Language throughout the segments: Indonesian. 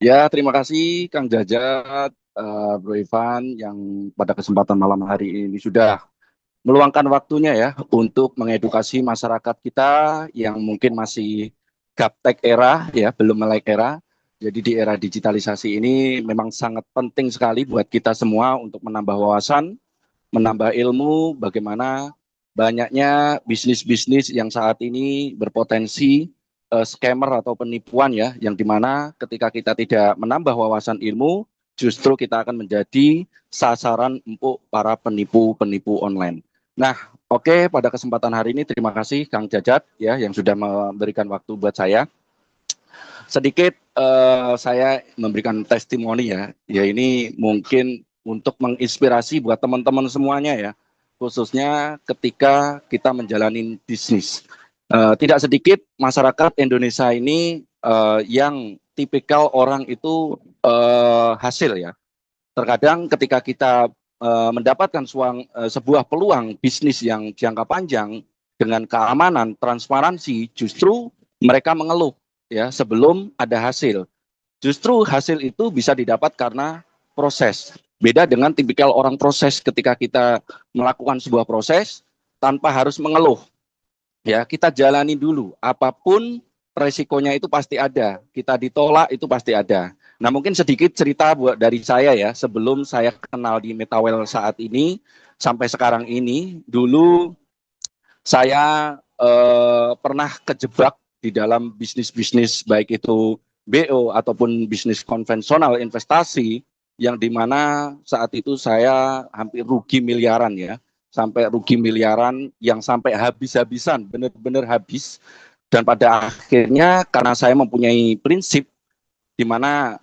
Ya, terima kasih Kang Jajat, Bro Ivan yang pada kesempatan malam hari ini sudah meluangkan waktunya ya untuk mengedukasi masyarakat kita yang mungkin masih gaptek era ya, belum melek era. Jadi di era digitalisasi ini memang sangat penting sekali buat kita semua untuk menambah wawasan, menambah ilmu bagaimana banyaknya bisnis-bisnis yang saat ini berpotensi scammer atau penipuan ya, yang dimana ketika kita tidak menambah wawasan ilmu, justru kita akan menjadi sasaran empuk para penipu-penipu online. Nah, oke, pada kesempatan hari ini terima kasih Kang Jajat ya yang sudah memberikan waktu buat saya. Sedikit saya memberikan testimoni ya. Ya ini mungkin untuk menginspirasi buat teman-teman semuanya ya. Khususnya ketika kita menjalani bisnis. Tidak sedikit masyarakat Indonesia ini yang tipikal orang itu hasil ya. Terkadang ketika kita mendapatkan sebuah peluang bisnis yang jangka panjang dengan keamanan, transparansi, justru mereka mengeluh ya sebelum ada hasil. Justru hasil itu bisa didapat karena proses. Beda dengan tipikal orang proses ketika kita melakukan sebuah proses tanpa harus mengeluh. Ya, kita jalani dulu. Apapun resikonya itu pasti ada. Kita ditolak itu pasti ada. Nah, mungkin sedikit cerita buat dari saya ya, sebelum saya kenal di Metawel saat ini sampai sekarang ini, dulu saya pernah kejebak di dalam bisnis-bisnis baik itu BO ataupun bisnis konvensional investasi yang dimana saat itu saya hampir rugi miliaran ya, sampai rugi miliaran yang sampai habis-habisan, benar-benar habis. Dan pada akhirnya karena saya mempunyai prinsip di mana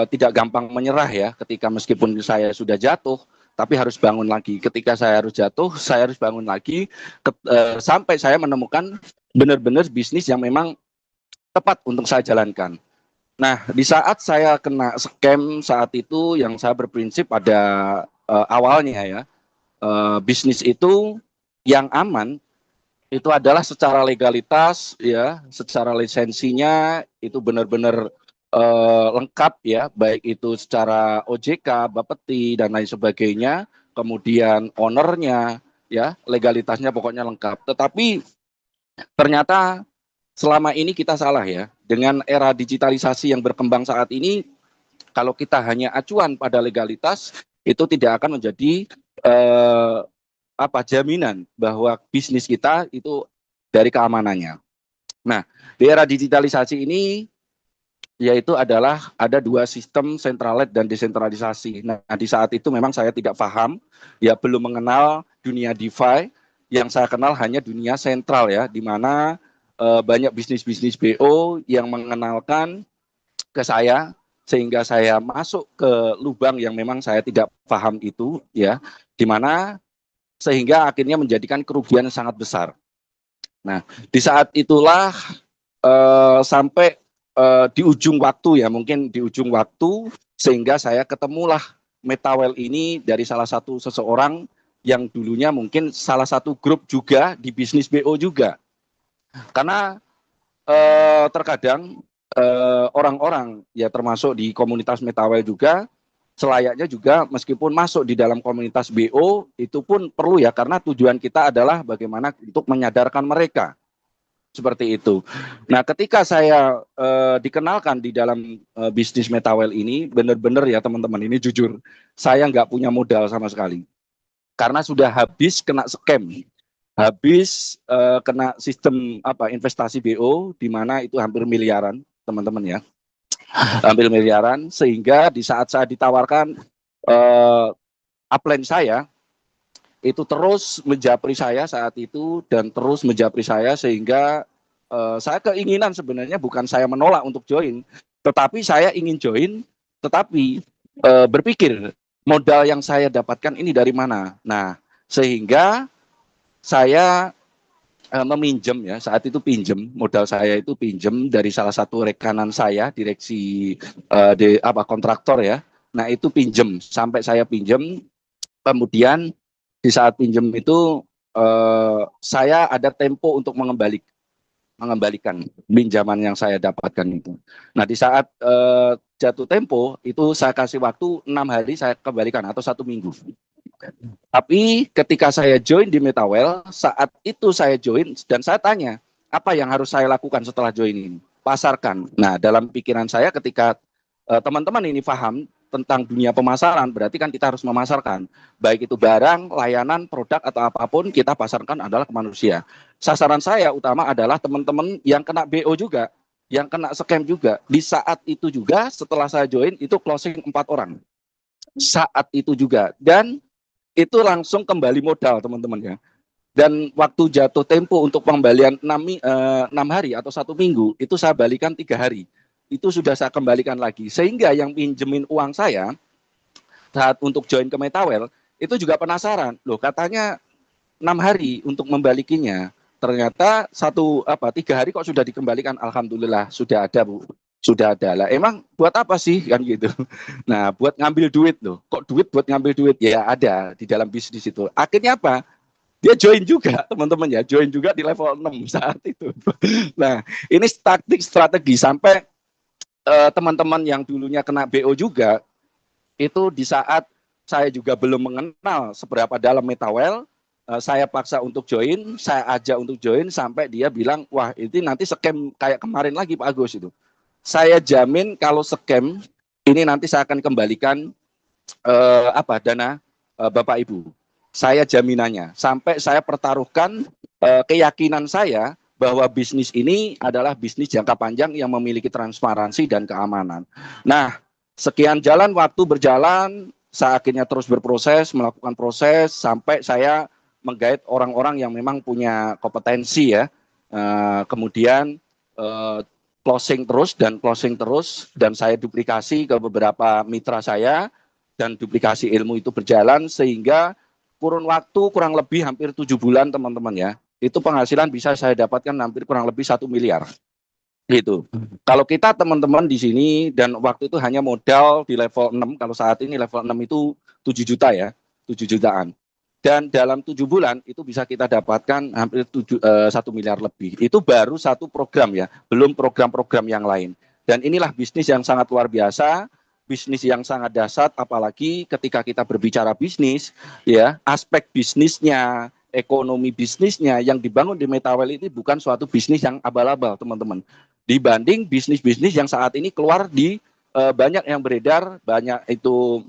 tidak gampang menyerah ya, ketika meskipun saya sudah jatuh, tapi harus bangun lagi. Ketika saya harus jatuh, saya harus bangun lagi sampai saya menemukan benar-benar bisnis yang memang tepat untuk saya jalankan. Nah, di saat saya kena scam saat itu, yang saya berprinsip pada awalnya ya, bisnis itu yang aman itu adalah secara legalitas ya, secara lisensinya itu benar-benar lengkap ya, baik itu secara OJK, Bapeti dan lain sebagainya, kemudian ownernya ya, legalitasnya pokoknya lengkap. Tetapi ternyata selama ini kita salah ya, dengan era digitalisasi yang berkembang saat ini, kalau kita hanya acuan pada legalitas itu tidak akan menjadi eh, jaminan bahwa bisnis kita itu dari keamanannya. Nah, di era digitalisasi ini yaitu adalah ada dua sistem sentralit dan desentralisasi. Nah, di saat itu memang saya tidak paham, ya belum mengenal dunia DeFi, yang saya kenal hanya dunia sentral ya, di mana banyak bisnis-bisnis BO yang mengenalkan ke saya sehingga saya masuk ke lubang yang memang saya tidak paham itu ya, di mana sehingga akhirnya menjadikan kerugian yang sangat besar. Nah, di saat itulah sampai di ujung waktu ya, mungkin di ujung waktu sehingga saya ketemulah Metawel ini dari salah satu seseorang yang dulunya mungkin salah satu grup juga di bisnis BO juga. Karena terkadang orang-orang ya termasuk di komunitas Metawel juga selayaknya juga meskipun masuk di dalam komunitas BO itu pun perlu ya, karena tujuan kita adalah bagaimana untuk menyadarkan mereka seperti itu. Nah, ketika saya dikenalkan di dalam bisnis Metawel ini, benar-benar ya teman-teman, ini jujur, saya nggak punya modal sama sekali. Karena sudah habis kena scam, habis kena sistem investasi BO, di mana itu hampir miliaran, teman-teman ya, hampir miliaran, sehingga di saat saya ditawarkan upline saya, itu terus menjapri saya saat itu dan terus menjapri saya sehingga saya keinginan sebenarnya bukan saya menolak untuk join, tetapi saya ingin join, tetapi berpikir modal yang saya dapatkan ini dari mana. Nah, sehingga saya meminjam ya, saat itu pinjam, modal saya itu pinjam dari salah satu rekanan saya, direksi kontraktor ya. Nah, itu pinjam, sampai saya pinjam, kemudian di saat pinjam itu saya ada tempo untuk mengembalikan pinjaman yang saya dapatkan itu. Nah, di saat jatuh tempo itu saya kasih waktu 6 hari saya kembalikan atau 1 minggu. Tapi ketika saya join di Metawell, saat itu saya join dan saya tanya, apa yang harus saya lakukan setelah join ini? Pasarkan. Nah, dalam pikiran saya ketika teman-teman ini paham tentang dunia pemasaran, berarti kan kita harus memasarkan. Baik itu barang, layanan, produk, atau apapun, kita pasarkan adalah ke manusia. Sasaran saya utama adalah teman-teman yang kena BO juga, yang kena scam juga. Di saat itu juga, setelah saya join, itu closing 4 orang. Saat itu juga. Dan itu langsung kembali modal, teman-teman ya. Dan waktu jatuh tempo untuk pengembalian 6 hari atau 1 minggu, itu saya balikan 3 hari. Itu sudah saya kembalikan lagi. Sehingga yang pinjemin uang saya saat untuk join ke Metawell, itu juga penasaran. Loh, katanya 6 hari untuk membalikinya. Ternyata 3 hari kok sudah dikembalikan. Alhamdulillah, sudah ada, Bu. Sudah ada lah. Emang buat apa sih kan gitu? Nah, buat ngambil duit loh. Kok duit buat ngambil duit? Ya ada di dalam bisnis itu. Akhirnya apa? Dia join juga, teman-teman ya. Join juga di level 6 saat itu. Nah, ini taktik strategi sampai teman-teman yang dulunya kena BO juga, itu di saat saya juga belum mengenal seberapa dalam Metawell, saya paksa untuk join, saya ajak untuk join sampai dia bilang, wah ini nanti scam kayak kemarin lagi Pak Agus itu. Saya jamin kalau scam ini nanti saya akan kembalikan dana Bapak Ibu. Saya jaminannya. Sampai saya pertaruhkan keyakinan saya bahwa bisnis ini adalah bisnis jangka panjang yang memiliki transparansi dan keamanan. Nah, sekian jalan waktu berjalan, saya akhirnya terus berproses, melakukan proses sampai saya menggait orang-orang yang memang punya kompetensi ya. Kemudian closing terus dan saya duplikasi ke beberapa mitra saya dan duplikasi ilmu itu berjalan sehingga kurun waktu kurang lebih hampir 7 bulan teman-teman ya. Itu penghasilan bisa saya dapatkan hampir kurang lebih 1 miliar. Gitu. Kalau kita teman-teman di sini dan waktu itu hanya modal di level 6, kalau saat ini level 6 itu 7 juta ya, 7 jutaan. Dan dalam 7 bulan itu bisa kita dapatkan hampir 1 miliar lebih. Itu baru satu program ya, belum program-program yang lain. Dan inilah bisnis yang sangat luar biasa, bisnis yang sangat dahsyat, apalagi ketika kita berbicara bisnis, ya aspek bisnisnya, ekonomi bisnisnya yang dibangun di Metawell ini bukan suatu bisnis yang abal-abal, teman-teman. Dibanding bisnis-bisnis yang saat ini keluar di banyak yang beredar, banyak itu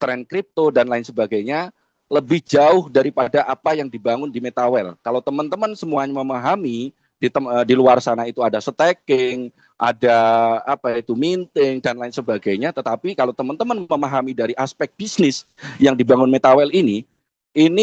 tren kripto dan lain sebagainya, lebih jauh daripada apa yang dibangun di Metawell. Kalau teman-teman semuanya memahami di luar sana itu ada staking, ada minting dan lain sebagainya, tetapi kalau teman-teman memahami dari aspek bisnis yang dibangun Metawell ini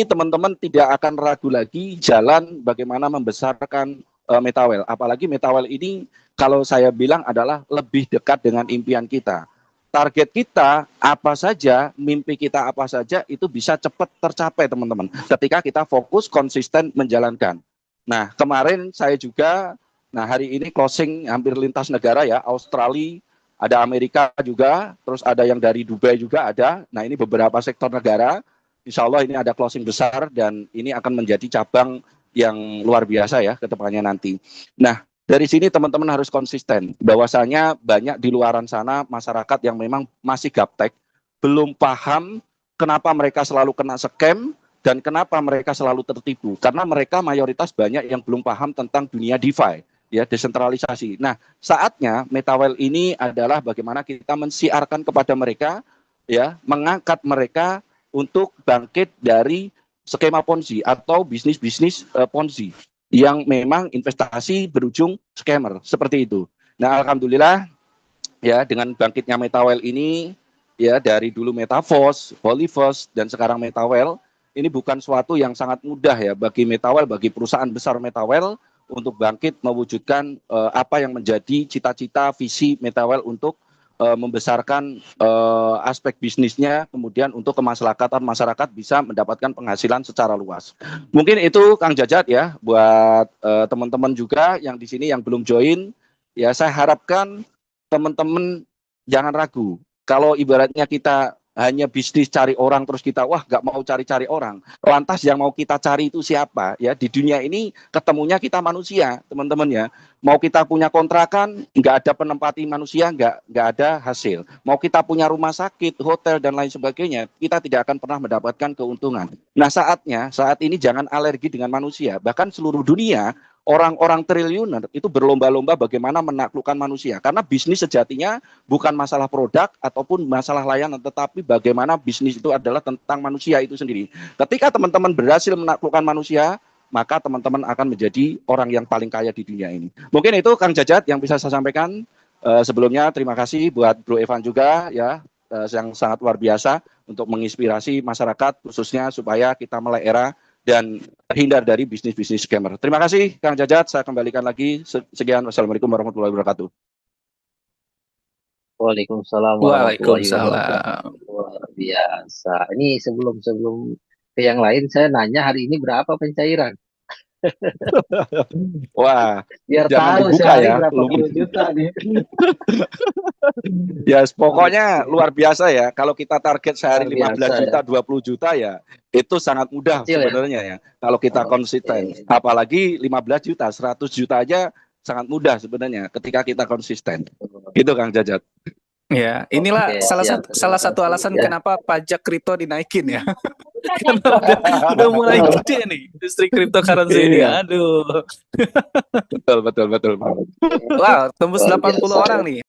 teman-teman tidak akan ragu lagi jalan bagaimana membesarkan Metawell. Apalagi Metawell ini kalau saya bilang adalah lebih dekat dengan impian kita. Target kita apa saja, mimpi kita apa saja itu bisa cepat tercapai teman-teman. Ketika kita fokus konsisten menjalankan. Nah kemarin saya juga, hari ini closing hampir lintas negara ya, Australia, ada Amerika juga, terus ada yang dari Dubai juga ada. Nah ini beberapa sektor negara. Insya Allah ini ada closing besar dan ini akan menjadi cabang yang luar biasa ya ke depannya nanti. Nah, dari sini teman-teman harus konsisten. Bahwasanya banyak di luaran sana masyarakat yang memang masih gaptek, belum paham kenapa mereka selalu kena scam dan kenapa mereka selalu tertipu. Karena mereka mayoritas banyak yang belum paham tentang dunia DeFi, ya desentralisasi. Nah, saatnya Metawell ini adalah bagaimana kita mensiarkan kepada mereka, ya, mengangkat mereka untuk bangkit dari skema Ponzi atau bisnis-bisnis Ponzi yang memang investasi berujung scammer seperti itu. Nah, alhamdulillah ya dengan bangkitnya Metawell ini ya dari dulu Metavos, Polyvos dan sekarang Metawell ini bukan suatu yang sangat mudah ya bagi Metawell, bagi perusahaan besar Metawell untuk bangkit mewujudkan apa yang menjadi cita-cita visi Metawell untuk membesarkan aspek bisnisnya, kemudian untuk kemaslahatan masyarakat bisa mendapatkan penghasilan secara luas. Mungkin itu Kang Jajat ya, buat teman-teman juga yang di sini yang belum join, ya saya harapkan teman-teman jangan ragu. Kalau ibaratnya kita hanya bisnis cari orang terus kita wah nggak mau cari-cari orang. Lantas yang mau kita cari itu siapa? Ya di dunia ini ketemunya kita manusia, teman-teman ya. Mau kita punya kontrakan, nggak ada penempati manusia, nggak ada hasil. Mau kita punya rumah sakit, hotel dan lain sebagainya, kita tidak akan pernah mendapatkan keuntungan. Nah saat ini jangan alergi dengan manusia. Bahkan seluruh dunia orang-orang triliuner itu berlomba-lomba bagaimana menaklukkan manusia. Karena bisnis sejatinya bukan masalah produk ataupun masalah layanan, tetapi bagaimana bisnis itu adalah tentang manusia itu sendiri. Ketika teman-teman berhasil menaklukkan manusia, maka teman-teman akan menjadi orang yang paling kaya di dunia ini. Mungkin itu Kang Jajat yang bisa saya sampaikan. Sebelumnya terima kasih buat Bro Evan juga ya, yang sangat luar biasa untuk menginspirasi masyarakat khususnya supaya kita melek era dan terhindar dari bisnis-bisnis scammer. Terima kasih Kang Jajat, saya kembalikan lagi. Sekian, wassalamualaikum warahmatullahi wabarakatuh. Waalaikumsalam warahmatullahi Waalaikumsalam. wabarakatuh. Luar biasa. Ini sebelum ke yang lain, saya nanya hari ini berapa pencairan? Wah, Biar jangan tahu dibuka sehari ya. berapa puluh juta nih. Ya, pokoknya luar biasa ya. Kalau kita target sehari Luar 15 biasa juta, ya. 20 juta ya, itu sangat mudah Kecil ya. sebenarnya ya. Kalau kita konsisten. Oke. Apalagi 15 juta, 100 juta aja sangat mudah sebenarnya ketika kita konsisten. Gitu Kang Jajat. Ya, inilah Oke, salah siap. salah satu Terima alasan kasih, ya. kenapa pajak kripto dinaikin ya. Karena udah mulai gede nih industri cryptocurrency ini. Iya. Aduh. Betul, betul, betul. Wow, tembus Luar 80 biasa, orang ya. nih.